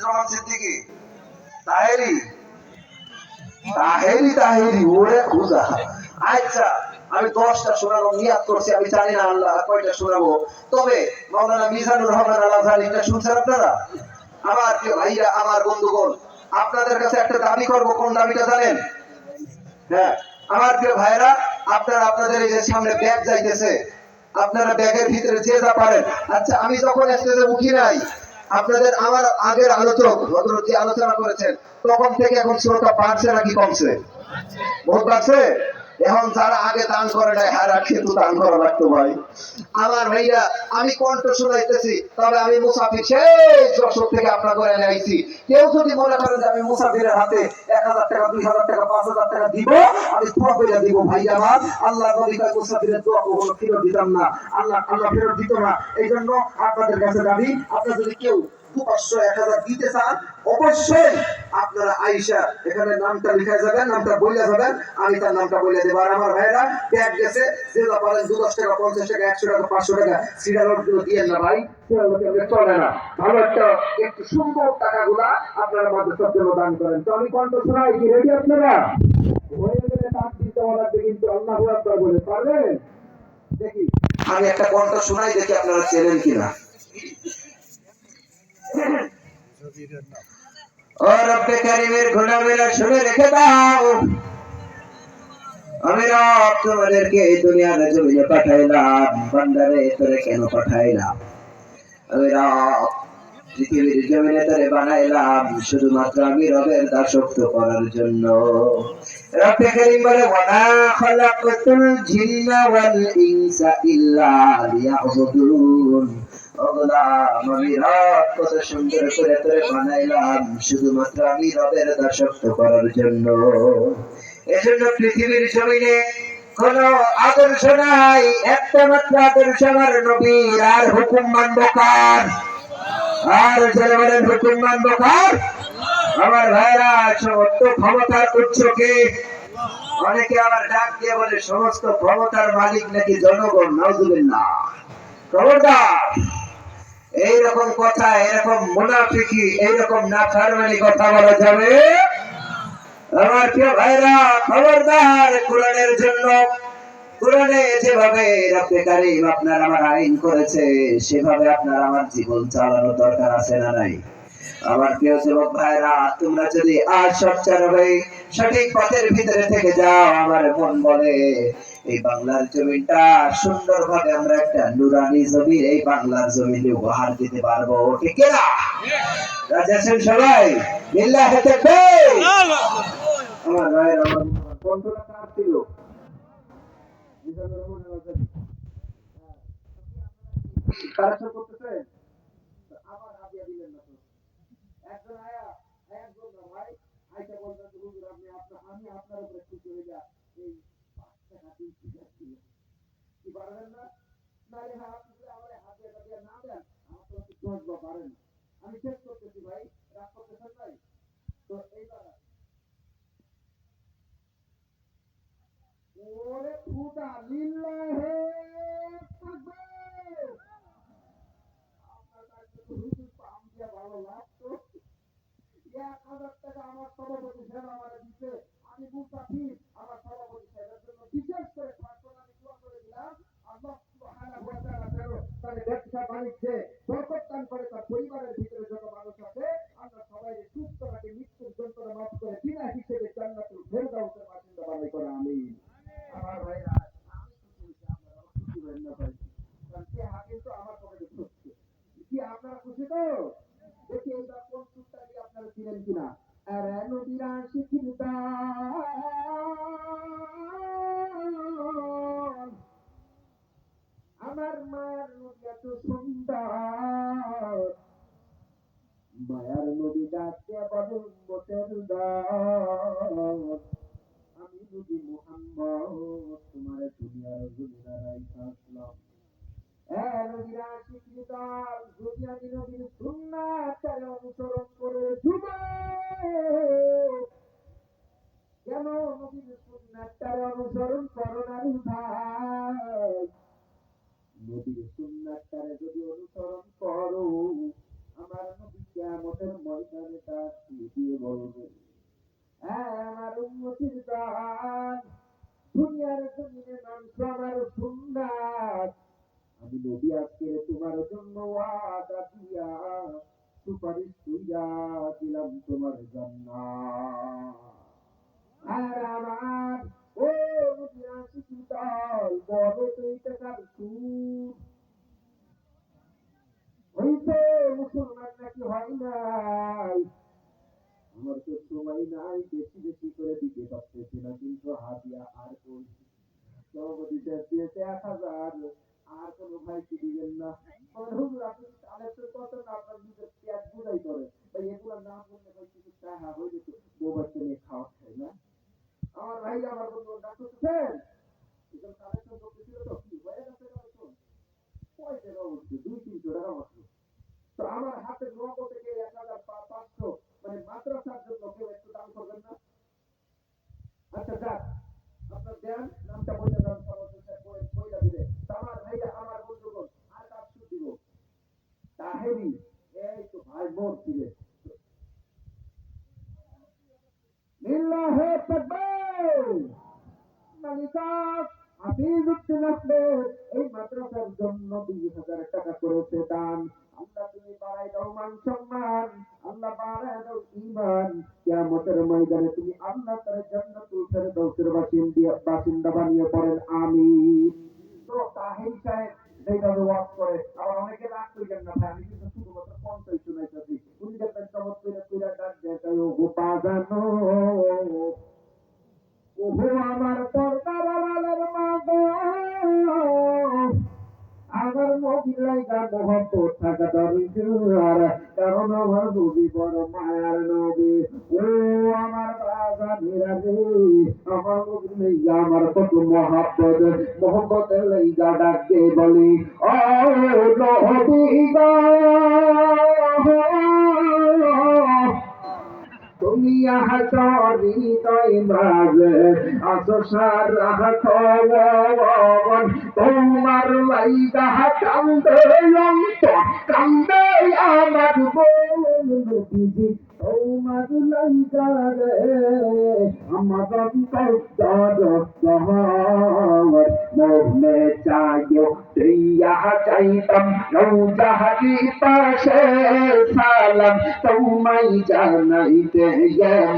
রহমান সিদ্দিকী তাহেরি তাহেরি তাহেরি ওরে খুদা। আচ্ছা আমি 10টা শোনাবো নিয়াত করছি, আমি জানি না আল্লাহ কয়টা শোনাবো। তবে মাওলানা মিজানুর রহমান আল আজহারিটা শুনছেন আপনারা? আমার প্রিয় ভাইরা, আমার বন্ধুগণ, আপনাদের কাছে একটা দাবি করব। কোন দাবিটা জানেন? হ্যাঁ, আমার প্রিয় ভাইরা, আপনারা আপনাদের এই যে সামনে ব্যাগ যাইতেছে, আপনারা ব্যাগের ভিতরে যে যা পারেন। আচ্ছা আমি যখন স্টেজে উঠি নাই, আপনাদের আমার আগের আলোচক হযরত যে আলোচনা করেছেন, তখন থেকে এখন শ্রোতা বাড়ছে নাকি কমছে? বহুত বাড়ছে। এখন যারা আগে দান করে নাই হারা কিন্তু দান করা লাগতো ভাই। আমার ভাইরা, আমি কণ্ঠ শোনাইতেছি, তবে আমি মুসাফির সেই যশোর থেকে আপনার করে আইছি। কেউ যদি মনে করেন যে আমি মুসাফিরের হাতে 1000 টাকা 2000 টাকা 5000 টাকা দিব, আমি দোয়া করে দিব ভাই আমার। আল্লাহ নবী কয় মুসাফিরের দোয়া কখনো ফেরত দিতাম না, আল্লাহ ফেরত দিত না। এই জন্য আপনাদের কাছে দাবি, আপনারা যদি কেউ 500 1000 দিতে চান, অবশ্যই আপনারা আইসা এখানে নামটা লিখে যাবেন, নামটা বলে যাবেন, আমি তার নামটা বলে দেব। আর আমার ভাইরা ব্যাগ গেছে, যে যা পারেন 10 টাকা 50 টাকা 100 টাকা 500 টাকা সিরিয়াল গুলো দিয়ে না ভাই, চলে না। ভালো একটা একটু সুন্দর টাকাগুলা আপনারা মাদ্রাসার জন্য দান করেন। তো আমি কণ্ঠ শোনাই, কি রেডি আপনারা? হয়ে গেলে তাক দিতে লাগবে কিন্তু। আল্লাহু আকবার বলে পারবেন? দেখি আমি একটা কণ্ঠ শোনাই, দেখি আপনারা চেনেন কিনা। ও রব্বে কারীমের গোলামেরা শুনে রেখে দাও, আমি রব তোমাদেরকে এই দুনিয়ার জমিনে পাঠাইলাম, বান্দারে তোরে কেন পাঠাইলাম? আমি রব পৃথিবীর জমিনে তোরে বানাইলাম শুধুমাত্র আমি রবের দাসত্ব করার জন্য। রব্বে কারীম বলে ওয়ালা খালাকাতুল জিন্না ওয়াল ইনসা ইল্লা লিয়াবুদুন। আমি রব কত সুন্দর করে তোরে বানাইলাম শুধুমাত্র আমি রবের দাসত্ব করার জন্য। এজন্য পৃথিবীর জমিনে কোন আদর্শ নাই, একটা মাত্র আদর্শ আমার নবীর। আর হুকুম মানব কার? আর যারা বলেন হুকুম মানব কার? আমার ভাইরা, সমস্ত ক্ষমতার উৎস কে? অনেকে আবার ডাক দিয়ে বলে সমস্ত ক্ষমতার মালিক নাকি জনগণ। নাউজুবিল্লাহ। খবরদার, এইরকম কথা, এরকম মুনাফিকি, এইরকম নাফরমানি কথা বলা যাবে? আমার প্রিয় ভাইরা, খবরদার। কোরআনের জন্য, কোরআনে যেভাবে রব্বে কারীম আপনার আমার আইন করেছে, সেভাবে আপনার আমার জীবন চালানো দরকার আছে না নাই? আমার প্রিয় যুবক ভাইরা, তোমরা যদি আজ সচ্চার হয়ে সঠিক পথের ভিতরে থেকে যাও, আমার মন বলে এই বাংলার জমিনটা সুন্দরভাবে আমরা একটা নুরানি জমি এই বাংলার জমিনে উপহার দিতে পারবো। ঠিক না? রাজি আছেন সবাই? বিল্লাহি তাকবীর। আমার ভাইরা, আমার কণ্ঠটা কার ছিল? কারেকশন করতেছেন? আবার হাদিয়া দিলেন না তো। একজন আয়া, একজন না ভাই, আইসা বলতেন যে হুজুর আপনি আমি আপনার উপরে খুশি হয়ে যা, এই 5 টাকা দিচ্ছি কি পারবেন না? নাইলে হ্যাঁ আপনি যদি আমার হাদিয়া টাদিয়া না দেন, আমার তো একটু দোষ পারেন। আমি শেষ করতেছি ভাই, রাগ করতেছেন ভাই? তো এইবার ওরে খুদা লিল্লাহে তাকবীর। আপনার কাছে তো হুজুর পাম দিয়া ভালো লাগতো। 1000 টাকা আমার সভাপতি সাহেব আমার দিতে, আমি মুসাফির, আমার সভাপতি সাহেবের জন্য বিশেষ করে পার্সোনালি দোয়া করে দিলাম। আল্লাহ সুবহানাহু ওয়া তাআলা যেন তার ব্যবসা বাণিজ্যে বরকত দান করে, তার পরিবারের ভিতরে যত মানুষ আছে আমরা সবাই সুস্থ রাখে, মৃত্যুর যন্ত্রণা মাফ করে বিনা হিসেবে জান্নাতুল ফেরদাউসের বাসিন্দা বানাই করে আমিন। আমার ভাইরা, আমি খুশি হয়েছি, আপনারা খুশি হবেন না ভাই, কারণ কে হাকিম তো আমার পকেটে ঢুকছে। কি আপনারা খুশি তো? দেখি এইবার কোন সুরটা দিয়ে আপনারা ছিলেন কিনা। আরে নবীরা শিখির দান, আমার মায়ের নবী এত সুন্দর, মায়ার নবী ডাকে বলে উম্মতের দল, আমি নবী মুহাম্মদ তোমার দুনিয়ার জমিনে রাইখা আসলাম। নবীরা শিখির দান, যদি আমি নবীর সুন্নাহটাকে অনুসরণ করে কেন নবীর সুন্নাহটাকে অনুসরণ করো না ভাই? নবীর সুন্নাহটাকে যদি অনুসরণ করো, আমার নবী কিয়ামতের তারে ডাক দিয়ে বলবে, হ্যাঁ আমার উম্মতির জান, দুনিয়ার জমিনে মাংস আমার সুন্নাত, আমি নবী আজকে তোমার জন্য ওয়াদা দিয়া সুপারিশ কইরা দিলাম তোমার জান্নাত। আর আমার ও নবীর আশিকি দল, বড় তো এটা কার সুর হইতে মুসলমান নাকি হয় নাই? আমার তো সময় নাই, বেশি বেশি করে দিতে পারতেছি না, কিন্তু হাদিয়া আর কই সভাপতি সাহেব দিয়েছে 1000, আর কোন ভাই কি দিবেন না? হুজুর আপনি কালেক্টর কত না, আপনার নিজের পেট বুঝাই করে ভাই, এগুলা না বললে ভাই কিছু টাকা হইলে তো মোবাইল নিয়ে খাওয়া খায় না। আমার ভাই আমার বন্ধু ডাক্তার ছিলেন, এজন কালেক্টর করতেছিল, তো কি হয়ে গেছে কালেক্টর কয় টাকা উঠছে, 200-300 টাকা মাত্র। তো আমার হাতে নগদ থেকে 1500, মানে মাদ্রাসার জন্য কেউ একটু দান করবেন না? আচ্ছা যাক, আপনার দেন, নামটা বলে দেন, বইলা দিবে। আমার ভাইরা আমার বন্ধুগণ আর কাজ শুরু দিব তাহেরি, এই তো ভাই মোর দিবে লিল্লাহে তাকবীর। মালিকা হাফিজ উদ্দিন আহমেদ এই মাদ্রাসার জন্য 2000 টাকা করেছে দান। আল্লাহ তুমি বাড়াই দাও মান সম্মান, আল্লাহ বাড়াই দাও ঈমান, কিয়ামতের ময়দানে তুমি আল্লাহ তাআলা জান্নাতুল ফেরদাউসের বাসিন্দা বানিয়ে পড়েন আমিন। তো তাহির সাহেব যেভাবে ওয়াজ করে, আবার অনেকে রাগ করেন না ভাই, আমি কিন্তু শুধুমাত্র কণ্ঠই শুনাইতেছি, উনি দেখবেন চমৎকার কইরা ডাক দেয়, ও বাজানো ওহো আমার পর্দাওয়ালার মা গো, আমার নবীর লাইগা মহব্বত থাকা দরকার, কারণ আমার নবী বড় মায়ার নবী। ও আমার বাজানেরা রে, আমার নবীর লাইগা আমার কত মহব্বত, মহব্বতের লাইগা ডাক দিয়ে বলি, ও নবী গো তুমি হৃদয় মাঝে আসো সারা খবর, তোমার লাইগা কান্দে অন্তর, কান্দে আমার বন্ধু, তোমার লাইগা রে আমার অন্তর দরদ মনে চাইও দিয়া চাইতাম রোজাহারি পাশে সালাম তোমায় জানাইতে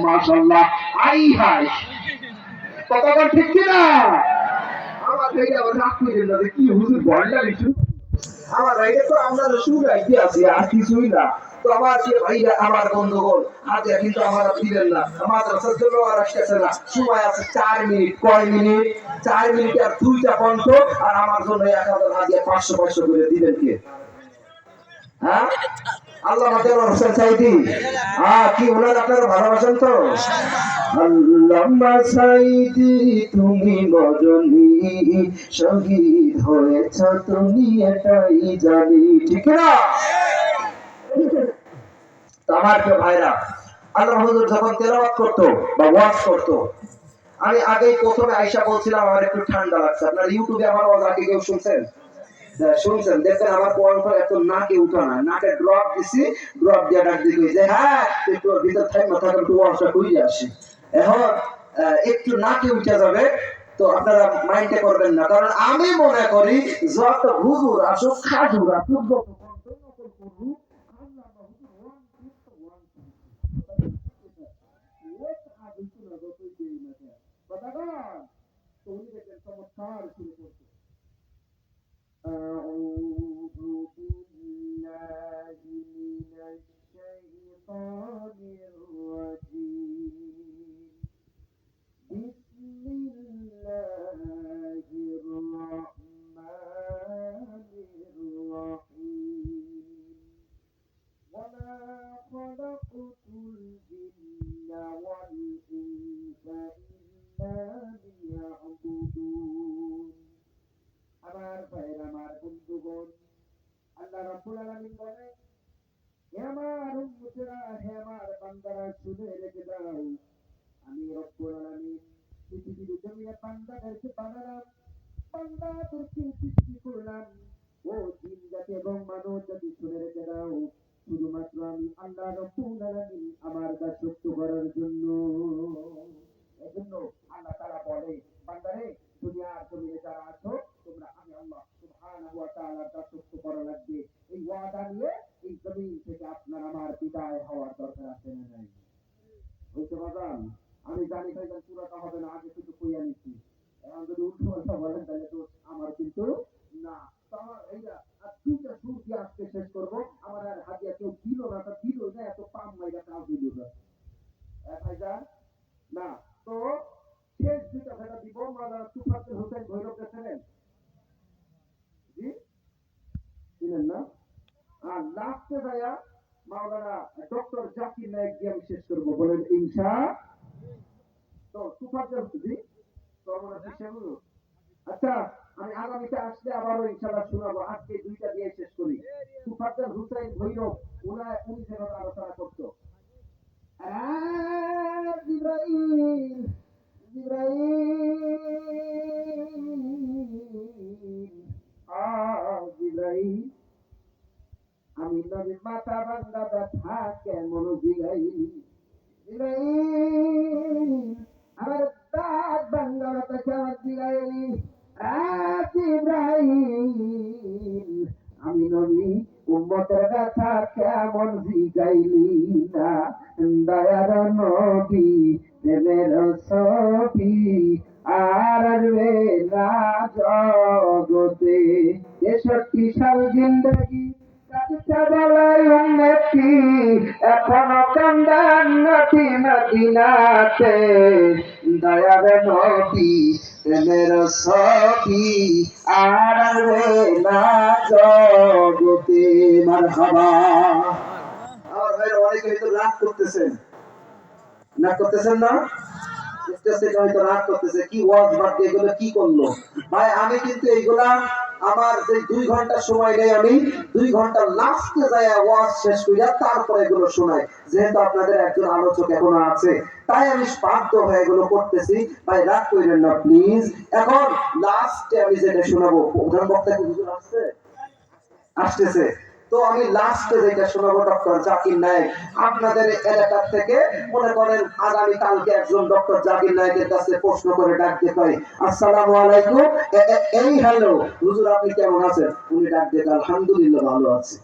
মাশাআল্লাহ। আই হাই কথা ঠিক কিনা? আমার থেকে আবার রাগ করে না, কি হুজুর বললা কিছু, আমার ভাইকে তো আমরা শুনাইতে আছি আর কিছুই না। তো আমার যে ভাইরা আমার বন্ধুগণ হাতে কিন্তু আমার দিলেন না, মাদ্রাসার জন্য আর আসতেছে না, সময় আছে 4 মিনিট। কয় মিনিট? 4 মিনিট আর 2টা কণ্ঠ, আর আমার জন্য 1000 হাদিয়া 500 করে দিবেন কে? হ্যাঁ আল্লাহ আমাদের হোসেন সাইদি, কি ওনার আপনারা ভালোবাসেন তো? আল্লামা সাইদি তুমি বজনি শহীদ হয়েছ তুমি এটাই জানি, ঠিক না? আমার প্রিয় ভাইরা, আল্লাহ হুজুর যখন তেলাওয়াত করতো বা ওয়াজ করতো, আমি আগেই প্রথমে আয়েশা বলছিলাম আমার একটু ঠান্ডা লাগছে। আপনারা ইউটিউবে আমার ওয়াজ আগে কেউ শুনছেন? শুনছেন, দেখেন আমার কণ্ঠ এত নাকে উঠা না, নাকে ড্রপ দিছি, ড্রপ দিয়ে ডাক দিয়ে যে হ্যাঁ একটু ভিতর থাই মাথা একটু ওয়াশটা করিয়ে আসি। এখন একটু নাকে উঠে যাবে, তো আপনারা মাইন্ডে করবেন না, কারণ আমি মনে করি যত হুজুর আসুক খাজুর আসুক যত কণ্ঠ নকল করুক, আল্লাহ হুজুর ওয়ান ফিফট ওয়ান যতই দেই না কথা কন, তো উনি দেখবেন চমৎকার শুরু করছে। أعوذ بالله من الشيطان الرجيم. بسم الله الرحمن الرحيم. وما خلقت الجن والإنس إلا ليعبدون. আমার ভাইরা আমার বন্ধুগণ, আল্লাহ রাব্বুল আলামিন বলেন, হে আমার উম্মতেরা, হে আমার বান্দারা শুনে রেখে দাও, আমি রব্বুল আলামিন পৃথিবীর জমিনে বান্দাদেরকে বানালাম, বান্দাদেরকে সৃষ্টি করলাম। ও জিন জাতি এবং মানব জাতি শুনে রেখে দাও, শুধুমাত্র আমি আল্লাহ রাব্বুল আলামিন আমার দাসত্ব করার জন্য। এজন্য আল্লাহ তাআলা বলে, বান্দারে দুনিয়ার জমিনে যারা আছো তোমরা আমি আল্লাহ সুবহানাহু ওয়া তাআলার দাসত্ব করা লাগবে। এই ওয়াদা নিয়ে এই জমিন থেকে আপনার আমার বিদায় হওয়ার দরকার আছে না নাই? বুঝতে পারলাম? আমি জানি ভাইজান পুরাটা হবে না, আগে শুধু কইয়া নিচ্ছি। এখন যদি উল্টো পাল্টা বলেন তাহলে তো আমার কিন্তু না। তো আমার এইটা আর দুইটা সুর দিয়ে আজকে শেষ করবো। আমার আর হাতিয়া কেউ দিল না, তা দিল না, এত পাম মাইরা কাজ হইল না ভাইজান না। তো শেষ দুইটা ভেড়া দিব। মাওলানা তুফাতুল হোসেন ভৈরবকে চেনেন? জি চিনেন না? আর লাস্টে ভাইয়া মাওলানা ডক্টর জাকির নায়েক দিয়ে আমি শেষ করবো, বলেন ইনশা। তো তুফাতুল জি তো আমরা শেষ করবো। আচ্ছা, আমি আগামীতে আসলে আবারও ইনশাআল্লাহ শোনাবো। আজকে দুইটা দিয়ে শেষ করি। তুফাতুল হোসেন ভৈরব উনি যেভাবে আলোচনা করতো, জিব্রাইল জিব্রাইল জিব্রাইল আমি নবীর মাথা বান্দা ব্যথা কেমন জিগাইল, জিব্রাইল আমার দাঁত বান্দা ব্যথা কেমন জিগাইল, জিব্রাইল আমি নবী উম্মতের ব্যথা কেমন জিগাইলি না, দয়ার নবী প্রেমের ছবি আর আসবে না জগতে। 63 সাল জিন্দগি কাটতে বলাই উম্মতি, এখনো কান্দান নবী মদিনাতে, দয়ার নবী প্রেমের ছবি আর আসবে না জগতে। মারহাবা। আমার ভাইরা অনেকে হয়তো রাগ করতেছেন, না করতেছেন না? হয়তো রাগ করতেছে, কি ওয়াজ বাদ দিয়ে এগুলো কি করলো ভাই। আমি কিন্তু এইগুলা আমার যে 2 ঘন্টা সময় নেই, আমি 2 ঘন্টা লাস্টে যায় ওয়াজ শেষ করিয়া তারপরে এগুলো শোনাই। যেহেতু আপনাদের একজন আলোচক এখনো আছে, তাই আমি বাধ্য হয়ে এগুলো করতেছি। ভাই রাগ করেন না প্লিজ। এখন লাস্টে আমি যেটা শোনাবো, প্রধান বক্তা কি হুজুর আসছে? আসতেছে। তো আমি লাস্টে যেটা শোনাবো ডক্টর জাকির নায়েক। আপনাদের এলাকা থেকে মনে করেন আগামী কালকে একজন ডক্টর জাকির নায়েকের কাছে প্রশ্ন করে ডাক দিয়ে কয়, আসসালামু আলাইকুম, এই হ্যালো হুজুর আপনি কেমন আছেন? উনি ডাক দিয়ে আলহামদুলিল্লাহ ভালো আছি।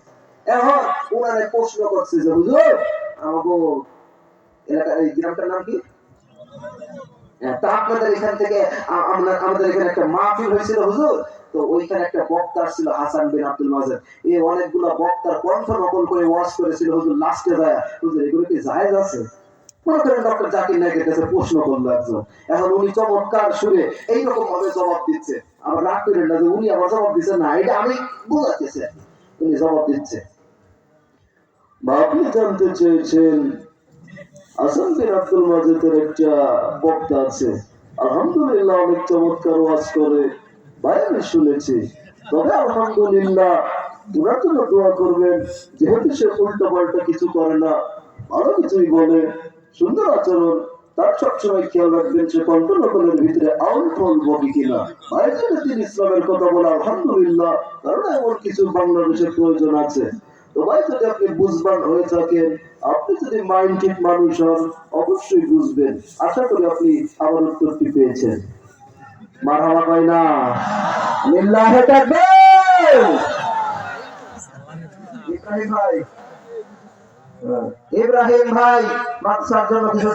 এখন উনারে প্রশ্ন করছে যে হুজুর আমাগো এলাকার এই গ্রামটার নাম কি? তা আপনাদের এখান থেকে আমাদের এখানে একটা মাহফিল হয়েছিল হুজুর। তো ওইখানে একটা বক্তা ছিল হাসান বিন আব্দুল মাজেদ। এই অনেকগুলো বক্তার কণ্ঠ নকল করে ওয়াজ করেছিল হুজুর। লাস্টে যায় হুজুর এগুলো কি জায়েজ আছে? মনে করেন ডক্টর জাকির নায়েকের কাছে প্রশ্ন করলো একজন। এখন উনি চমৎকার সুরে এইরকম ভাবে জবাব দিচ্ছে। আবার রাগ করেন না যে উনি আবার জবাব দিচ্ছে না, এটা আমি বোঝাতেছি। উনি জবাব দিচ্ছে, আপনি জানতে চেয়েছেন হাসান বিন আব্দুল মাজেদের একটা বক্তা আছে, আলহামদুলিল্লাহ অনেক চমৎকার ওয়াজ করে, ভাই আমি শুনেছি। তবে আলহামদুলিল্লাহ ওনার জন্য দোয়া করবেন, যেহেতু সে উল্টো পাল্টা কিছু করে না, ভালো কিছুই বলে, সুন্দর আচরণ, তার সবসময় খেয়াল রাখবেন সে কণ্ঠ নকলের ভিতরে আউল ফল বলি কিনা। ভাই যদি তিনি ইসলামের কথা বলে আলহামদুলিল্লাহ, কারণ এমন কিছু বাংলাদেশের প্রয়োজন আছে। তো ভাই যদি আপনি বুঝবান হয়ে থাকেন, আপনি যদি মাইন্ডেড মানুষ হন, অবশ্যই বুঝবেন। আশা করি আপনি আমার উত্তরটি পেয়েছেন। মারহাবা কয় না? লিল্লাহি তাকবীর। ইব্রাহিম ভাই, ইব্রাহিম ভাই মাদ্রাসার জন্য কিছু